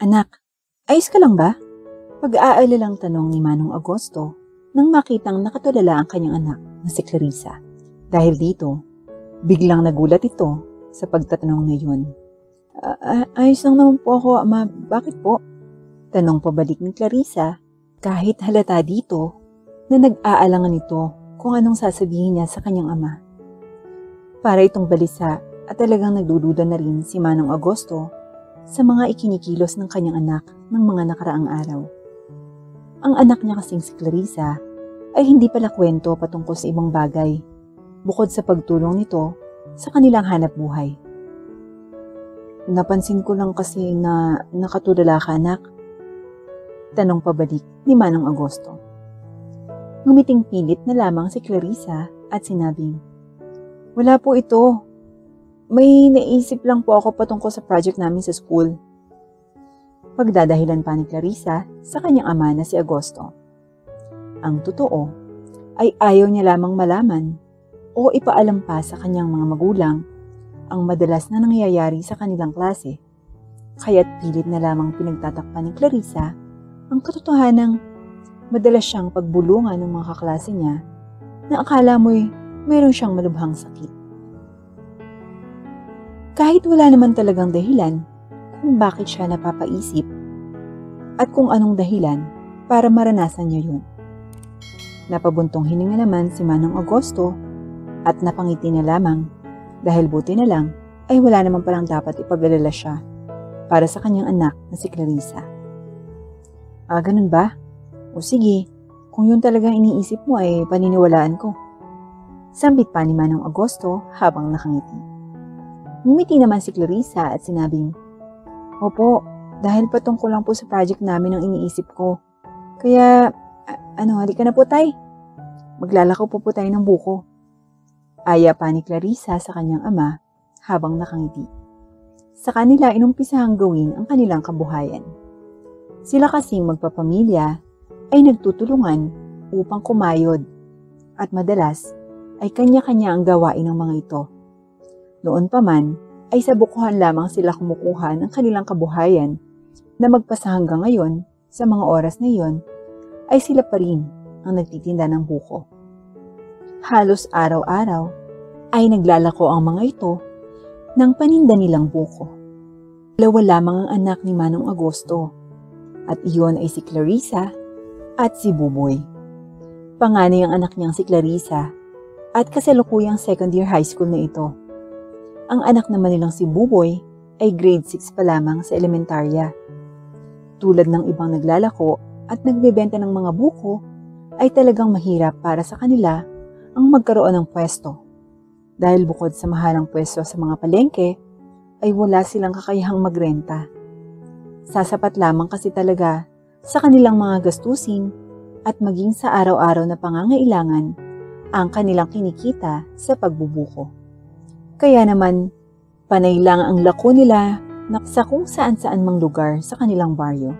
Anak, ayos ka lang ba? Pag-aalalang tanong ni Manong Agosto nang makitang nakatulala ang kanyang anak na si Clarissa. Dahil dito, biglang nagulat ito sa pagtatanong na yun. Ayos lang naman po ako, Ama. Bakit po? Tanong pabalik ni Clarissa kahit halata dito na nag-aalangan ito kung anong sasabihin niya sa kanyang ama. Para itong balisa at talagang nagdududa na rin si Manong Agosto sa mga ikinikilos ng kanyang anak ng mga nakaraang araw. Ang anak niya kasing si Clarissa ay hindi pala kwento patungkol sa ibang bagay bukod sa pagtulong nito sa kanilang hanap buhay. Napansin ko lang kasi na nakatulala ka, anak. Tanong pabalik ni Manong Agosto. Ngumiting pilit na lamang si Clarissa at sinabing, "Wala po ito. May naisip lang po ako patungkol sa project namin sa school." Pagdadahilan pa ni Clarissa sa kanyang ama na si Agosto. Ang totoo ay ayaw niya lamang malaman o ipaalam pa sa kanyang mga magulang ang madalas na nangyayari sa kanilang klase. Kaya't pilit na lamang pinagtatakpan ni Clarissa ang katotohanang madalas siyang pagbulungan ng mga kaklase niya na akala mo'y mayroon siyang malubhang sakit. Kahit wala naman talagang dahilan kung bakit siya napapaisip at kung anong dahilan para maranasan niya yun. Napabuntong hininga naman si Manong Agosto at napangiti na lamang dahil buti na lang ay wala naman palang dapat ipag-alala siya para sa kanyang anak na si Clarissa. Ganun ba? O sige, kung yun talagang iniisip mo ay paniniwalaan ko. Sambit pa ni Manong Agosto habang nakangiti. Ngumiti naman si Clarissa at sinabing, "Opo, dahil patungkol lang po sa project namin ang iniisip ko. Kaya, halika na po tay. Maglalako po tayo ng buko." Aya pa ni Clarissa sa kanyang ama habang nakangiti. Sa kanila inumpisahang gawin ang kanilang kabuhayan. Sila kasing magpapamilya ay nagtutulungan upang kumayod at madalas ay kanya-kanya ang gawain ng mga ito. Noon pa man ay sa bukuhan lamang sila kumukuha ng kanilang kabuhayan na magpasa hanggang ngayon sa mga oras na iyon ay sila pa rin ang nagtitinda ng buko. Halos araw-araw ay naglalako ang mga ito ng paninda nilang buko. Dalawa lamang ang anak ni Manong Agosto at iyon ay si Clarissa at si Buboy. Panganay ang anak niyang si Clarissa at kasalukuyang second year high school na ito. Ang anak naman nilang si Buboy ay grade 6 pa lamang sa elementarya. Tulad ng ibang naglalako at nagbebenta ng mga buko, ay talagang mahirap para sa kanila ang magkaroon ng pwesto. Dahil bukod sa mahalang pwesto sa mga palengke, ay wala silang kakayahang magrenta. Sasapat lamang kasi talaga sa kanilang mga gastusin at maging sa araw-araw na pangangailangan ang kanilang kinikita sa pagbubuko. Kaya naman, panay lang ang lako nila sa kung saan-saan mang lugar sa kanilang baryo.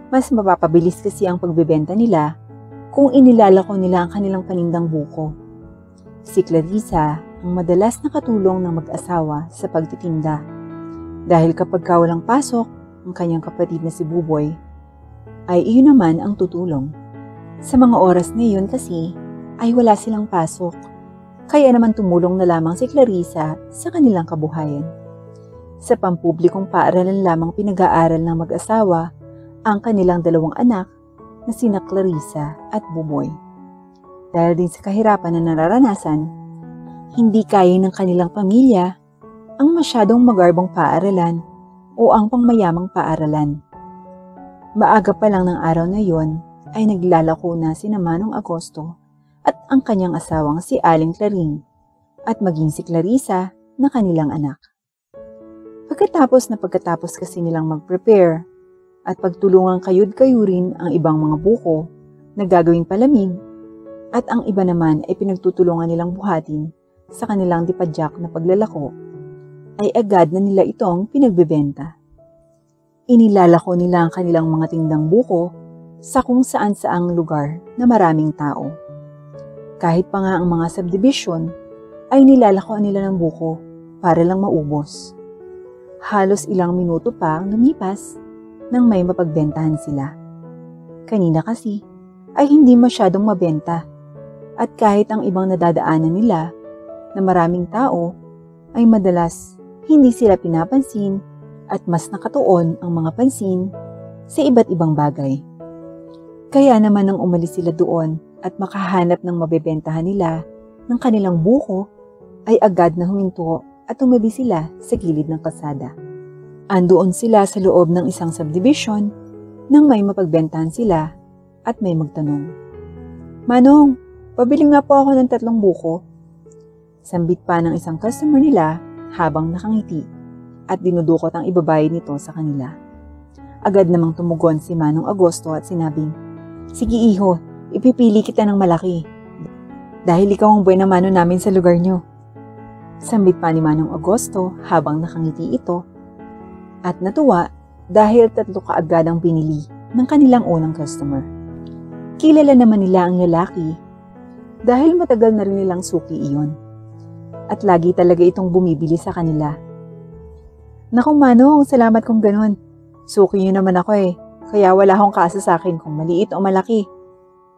Mas mapapabilis kasi ang pagbebenta nila kung inilalako nila ang kanilang panindang buko. Si Clarissa ang madalas nakatulong ng mag-asawa sa pagtitinda. Dahil kapag walang pasok ang kanyang kapatid na si Buboy, ay iyon naman ang tutulong. Sa mga oras na iyon kasi ay wala silang pasok. Kaya naman tumulong na lamang si Clarissa sa kanilang kabuhayan. Sa pampublikong paaralan lamang pinag-aaral ng mag-asawa ang kanilang dalawang anak na sina Clarissa at Buboy. Dahil din sa kahirapan na nararanasan, hindi kaya ng kanilang pamilya ang masyadong magarbong paaralan o ang pangmayamang paaralan. Maaga pa lang ng araw na yon ay naglalako na si Manong Agosto at ang kanyang asawang si Aling Claring at maging si Clarissa na kanilang anak. Pagkatapos kasi nilang mag-prepare at pagtulungang kayud-kayurin ang ibang mga buko na gagawing palamig at ang iba naman ay pinagtutulungan nilang buhatin sa kanilang dipadyak na paglalako, ay agad na nila itong pinagbebenta. Inilalako nila ang kanilang mga tindang buko sa kung saan-saang lugar na maraming tao. Kahit pa nga ang mga subdivision ay nilalakoan nila ng buko para lang maubos. Halos ilang minuto pa ang lumipas nang may mapagbentahan sila. Kanina kasi ay hindi masyadong mabenta at kahit ang ibang nadadaanan nila na maraming tao ay madalas hindi sila pinapansin at mas nakatuon ang mga pansin sa iba't ibang bagay. Kaya naman nang umalis sila doon at makahanap ng mabebentahan nila ng kanilang buko, ay agad na huminto at tumabi sila sa gilid ng kalsada. Andoon sila sa loob ng isang subdivision nang may mapagbentahan sila at may magtanong. "Manong, pabili nga po ako ng 3 buko." Sambit pa ng isang customer nila habang nakangiti at dinudukot ang ibabayad nito sa kanila. Agad namang tumugon si Manong Agosto at sinabing, "Sige iho, ipipili kita ng malaki. Dahil ikaw ang buena mano namin sa lugar nyo." Sambit pa ni Manong Agosto habang nakangiti ito at natuwa dahil 3 kaagad ang binili ng kanilang unang customer. Kilala naman nila ang lalaki dahil matagal na rin nilang suki iyon at lagi talaga itong bumibili sa kanila. "Naku Manong, salamat kung ganun. Suki nyo naman ako kaya wala akong kaso sa akin kung maliit o malaki.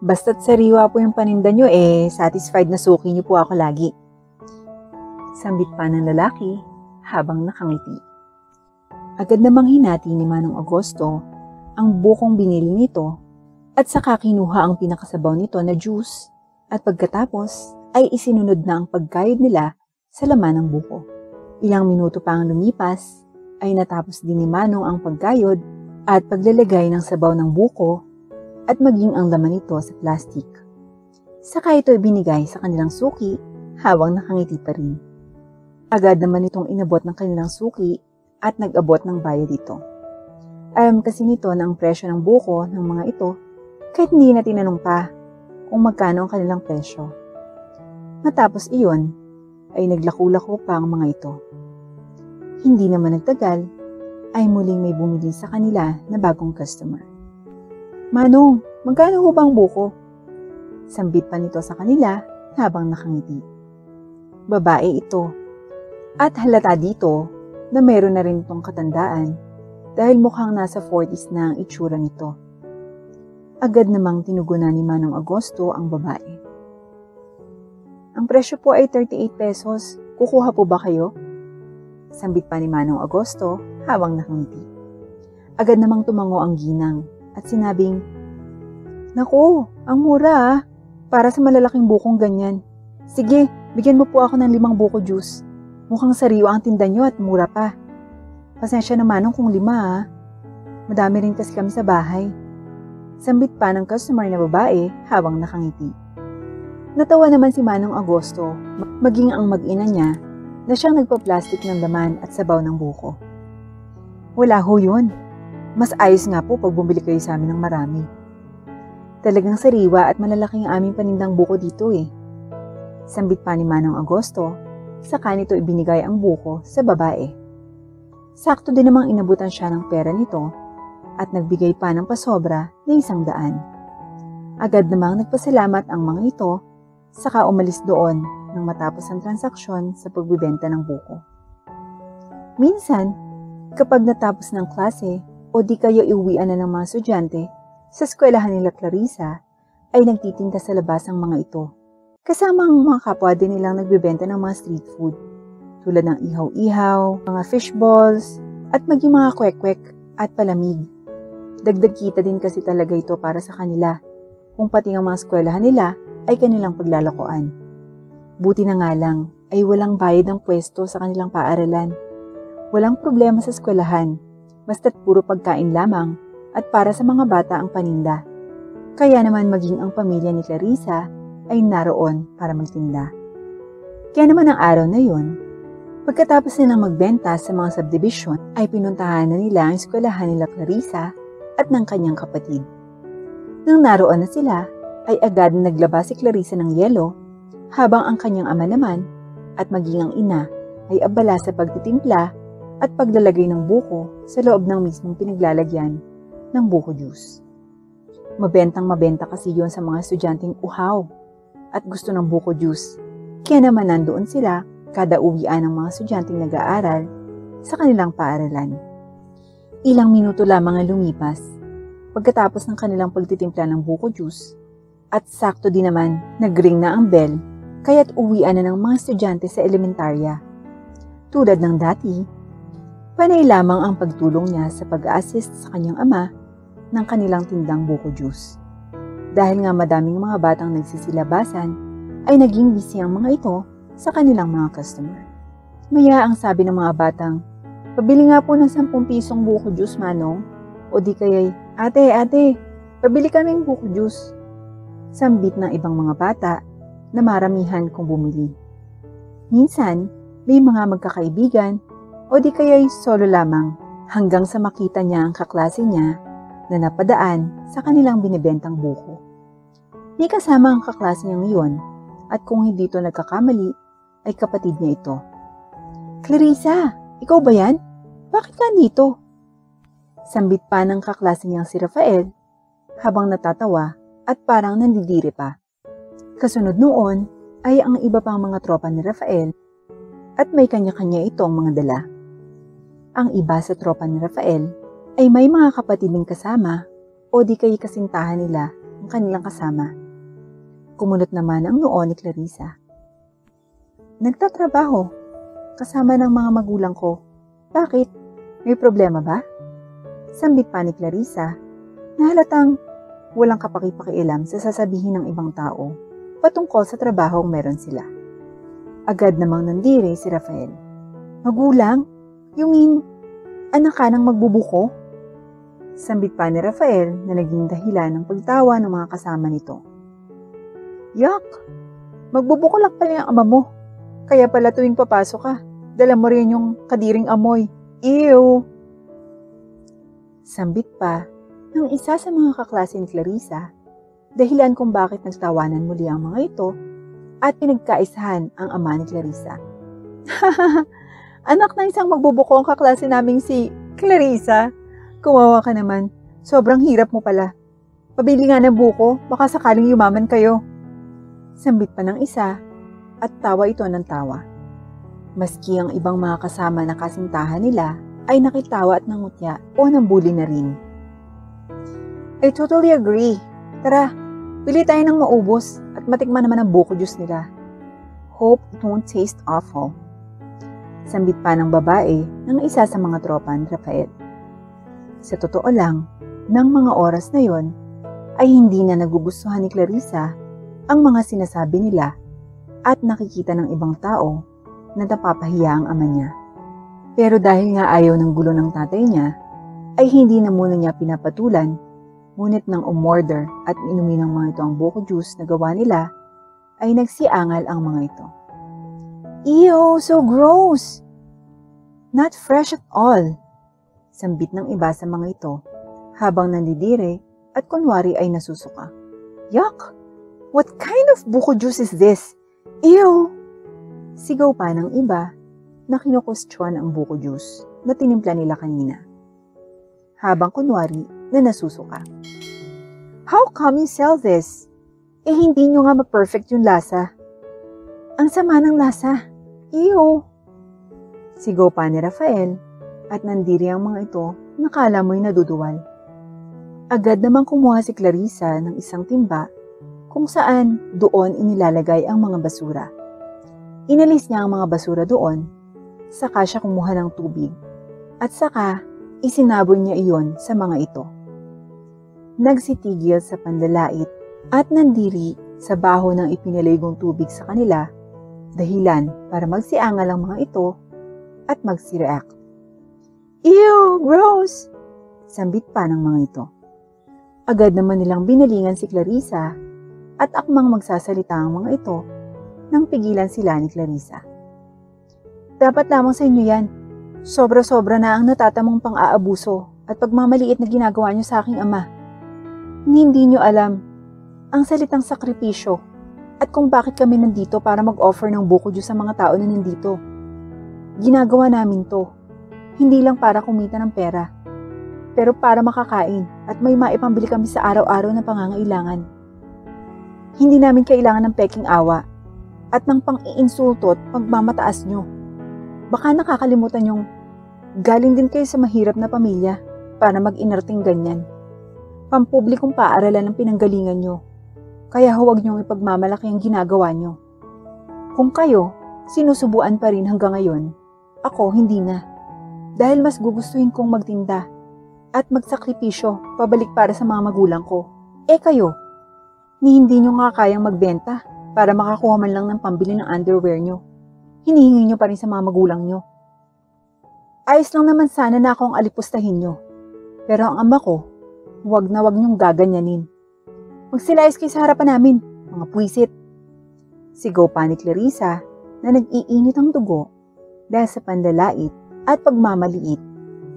Basta't sariwa po yung paninda nyo satisfied na suki nyo po ako lagi." Sambit pa ng lalaki habang nakangiti. Agad namang hinati ni Manong Agosto ang bukong binili nito at saka kinuha ang pinakasabaw nito na juice at pagkatapos ay isinunod na ang pagkayod nila sa laman ng buko. Ilang minuto pa ang lumipas ay natapos din ni Manong ang pagkayod at paglalagay ng sabaw ng buko at maging ang laman nito sa plastic. Saka ito ibinigay sa kanilang suki habang nakangiti pa rin. Agad naman itong inabot ng kanilang suki at nag-abot ng bayad dito. Alam kasi nito na ang presyo ng buko ng mga ito kahit hindi na tinanong pa kung magkano ang kanilang presyo. Matapos iyon ay naglako-lako pa ang mga ito. Hindi naman nagtagal ay muling may bumili sa kanila na bagong customer. "Manong, magkano ho bang buko?" Sambit pa nito sa kanila habang nakangiti. Babae ito at halata dito na meron na rin itong katandaan dahil mukhang nasa 40s na ang itsura nito. Agad namang tinugunan ni Manong Agosto ang babae. "Ang presyo po ay 38 pesos. Kukuha po ba kayo?" Sambit pa ni Manong Agosto habang nakangiti. Agad namang tumango ang ginang at sinabing, "Naku, ang mura para sa malalaking bukong ganyan. Sige, bigyan mo po ako ng 5 buko juice. Mukhang sariwa ang tinda nyo at mura pa. Pasensya na Manong kung 5 Madami rin kasi kami sa bahay." Sambit pa ng customer na babae habang nakangiti. Natawa naman si Manong Agosto, maging ang mag-ina niya na siyang nagpa-plastic ng laman at sabaw ng buko. "Wala ho yun. Mas ayos nga po pag bumili kayo sa amin ng marami. Talagang sariwa at malalaki ang aming panindang buko dito Sambit pa ni Manong Agosto, saka nito ibinigay ang buko sa babae. Sakto din namang inabutan siya ng pera nito at nagbigay pa ng pasobra na 100. Agad namang nagpasalamat ang mga ito, saka umalis doon nang matapos ang transaksyon sa pagbibenta ng buko. Minsan, kapag natapos ng klase o di kayo iuwian na ng mga estudyante, sa eskwelahan nila Clarissa ay nagtitinda sa labas ang mga ito. Kasama ang mga kapwa din nilang nagbibenta ng mga street food tulad ng ihaw-ihaw, mga fish balls, at maging mga kwek-kwek at palamig. Dagdag kita din kasi talaga ito para sa kanila, kung pati ang mga eskwelahan nila ay kanilang paglalakoan. Buti na nga lang ay walang bayad ng pwesto sa kanilang paaralan. Walang problema sa eskwelahan, basta't puro pagkain lamang at para sa mga bata ang paninda. Kaya naman maging ang pamilya ni Clarissa ay naroon para magtinda. Kaya naman ang araw na yun, pagkatapos nilang magbenta sa mga subdivision, ay pinuntahan na nila ang eskwelahan nila Clarissa at ng kanyang kapatid. Nang naroon na sila, ay agad naglaba si Clarissa ng yelo, habang ang kanyang ama naman at maging ang ina ay abala sa pagtitimpla at paglalagay ng buko sa loob ng mismong pinaglalagyan ng buko juice. Mabentang mabenta kasi yon sa mga estudyanteng uhaw at gusto ng buko juice. Kaya naman nandoon sila kada uwian ng mga estudyanteng nag-aaral sa kanilang paaralan. Ilang minuto lamang ang lumipas pagkatapos ng kanilang pagtitimpla ng buko juice at sakto din naman nag-ring na ang bell kaya't uwian na ng mga estudyante sa elementarya. Tulad ng dati, panay lamang ang pagtulong niya sa pag-assist sa kanyang ama ng kanilang tindang buko juice. Dahil nga madaming mga batang nagsisilabasan, ay naging busy ang mga ito sa kanilang mga customer. Maya ang sabi ng mga batang, "Pabili nga po ng 10 pisong buko juice, Manong." O di kaya'y, Ate, pabili kaming buko juice." Sambit ng ibang mga bata na maramihan kung bumili. Minsan, may mga magkakaibigan o di kaya'y solo lamang hanggang sa makita niya ang kaklase niya na napadaan sa kanilang binibentang buko. May kasama ang kaklase niyang iyon at kung hindi ito nagkakamali ay kapatid niya ito. "Clarissa, ikaw ba yan? Bakit ka dito?" Sambit pa ng kaklase niyang si Rafael habang natatawa at parang nandidiri pa. Kasunod noon ay ang iba pang mga tropa ni Rafael at may kanya-kanya itong mga dala. Ang iba sa tropa ni Rafael ay may mga kapatid ding kasama o di kay kasintahan nila ang kanilang kasama. Kumunot naman ang noo ni Clarissa. "Nagtatrabaho kasama ng mga magulang ko. Bakit? May problema ba?" Sambit pa ni Clarissa na halatang walang kapaki-pakialam sa sasabihin ng ibang tao patungkol sa trabahong meron sila. Agad namang nandiri si Rafael. "Magulang? You mean, anak ka ng magbubuko?" Sambit pa ni Rafael na naging dahilan ng pagtawa ng mga kasama nito. "Yak! Magbubuko lang pala yung ama mo. Kaya pala tuwing papasok ka, dala mo rin yung kadiring amoy. Ew!" Sambit pa ng isa sa mga kaklase ni Clarissa, dahilan kung bakit nagtawanan muli ang mga ito at pinagkaisahan ang ama ni Clarissa. "Anak na isang magbubuko ang kaklase naming si Clarissa. Kumawa ka naman, sobrang hirap mo pala. Pabili nga ng buko, baka sakaling yumaman kayo." Sambit pa ng isa at tawa ito ng tawa. Maski ang ibang mga kasama na kasintahan nila ay nakitawa at nangutya o nambuli na rin. "I totally agree. Tara, pili tayo ng maubos at matikman naman ang buko juice nila. Hope it won't taste awful." Sambit pa ng babae ng isa sa mga tropa ni Rafael. Sa totoo lang, ng mga oras na yon ay hindi na nagugustuhan ni Clarissa ang mga sinasabi nila at nakikita ng ibang tao na napapahiya ang ama niya. Pero dahil nga ayaw ng gulo ng tatay niya, ay hindi na muna niya pinapatulan, ngunit nang umorder at inumin ng mga ito ang buko juice na gawa nila, ay nagsiangal ang mga ito. "Ew, so gross! Not fresh at all!" Sambit ng iba sa mga ito, habang nandidire at kunwari ay nasusuka. "Yuck! What kind of buko juice is this? Ew!" Sigaw pa ng iba na kinukustyon ang buko juice na tinimpla nila kanina. Habang kunwari na nasusuka. "How come you sell this? Eh hindi nyo nga ma-perfect yung lasa. Ang sama ng lasa. Ew!" Sigaw pa ni Rafael at nandiri ang mga ito nakala mo'y naduduwal. Agad namang kumuha si Clarissa ng isang timba kung saan doon inilalagay ang mga basura. Inalis niya ang mga basura doon, saka siya kumuha ng tubig, at saka isinabon niya iyon sa mga ito. Nagsitigil sa panlalait at nandiri sa baho ng ipinaligong tubig sa kanila, dahilan para magsiangal ang mga ito at magsireact. "Ew! Gross!" Sambit pa ng mga ito. Agad naman nilang binalingan si Clarissa at akmang magsasalita ang mga ito nang pigilan sila ni Clarissa. "Dapat lamang sa inyo yan. Sobra-sobra na ang natatamong pang-aabuso at pagmamaliit na ginagawa niyo sa aking ama. Hindi niyo alam ang salitang sakripisyo at kung bakit kami nandito para mag-offer ng buko juice sa mga tao na nandito. Ginagawa namin to, hindi lang para kumita ng pera, pero para makakain at may maipambili kami sa araw-araw na pangangailangan. Hindi namin kailangan ng peking awa at ng pang-iinsulto at pagmamataas nyo. Baka nakakalimutan yung galing din kayo sa mahirap na pamilya para mag-inerting ganyan. Pampublikong paaralan ang pinanggalingan nyo. Kaya huwag niyong ipagmamalaki ang ginagawa nyo. Kung kayo, sinusubuan pa rin hanggang ngayon, ako hindi na. Dahil mas gugustuhin kong magtinda at magsakripisyo pabalik para sa mga magulang ko. Kayo, ni hindi nyo nga kayang magbenta para makakuha man lang ng pambili ng underwear nyo. Hinihingi nyo pa rin sa mga magulang nyo. Ayos lang naman sana na akong alipustahin nyo. Pero ang ama ko, huwag na huwag nyong gaganyanin. Magsilayas kayo sa harapan namin, mga puwisit. Sigaw pa ni Clarissa na nag-iinit ang dugo dahil sa pandalait at pagmamaliit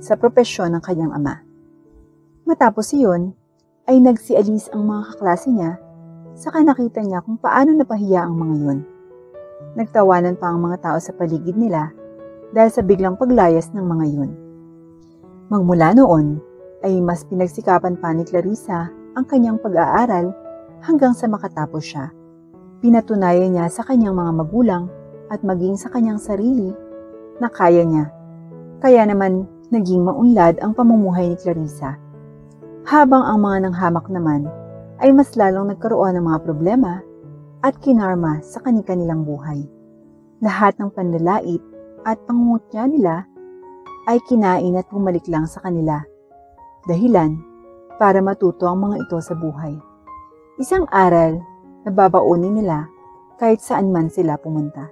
sa propesyon ng kanyang ama. Matapos iyon, ay nagsialis ang mga kaklase niya saka nakita niya kung paano napahiya ang mga yun. Nagtawanan pa ang mga tao sa paligid nila dahil sa biglang paglayas ng mga yun. Magmula noon ay mas pinagsikapan pa ni Clarissa ang kanyang pag-aaral hanggang sa makatapos siya. Pinatunayan niya sa kanyang mga magulang at maging sa kanyang sarili na kaya niya. Kaya naman naging maunlad ang pamumuhay ni Clarissa. Habang ang mga nanghamak naman ay mas lalong nagkaroon ng mga problema at kinarma sa kanilang buhay. Lahat ng panlalait at pangungutya nila ay kinain at bumalik lang sa kanila. Dahilan para matuto ang mga ito sa buhay. Isang aral na babaunin nila kahit saan man sila pumunta.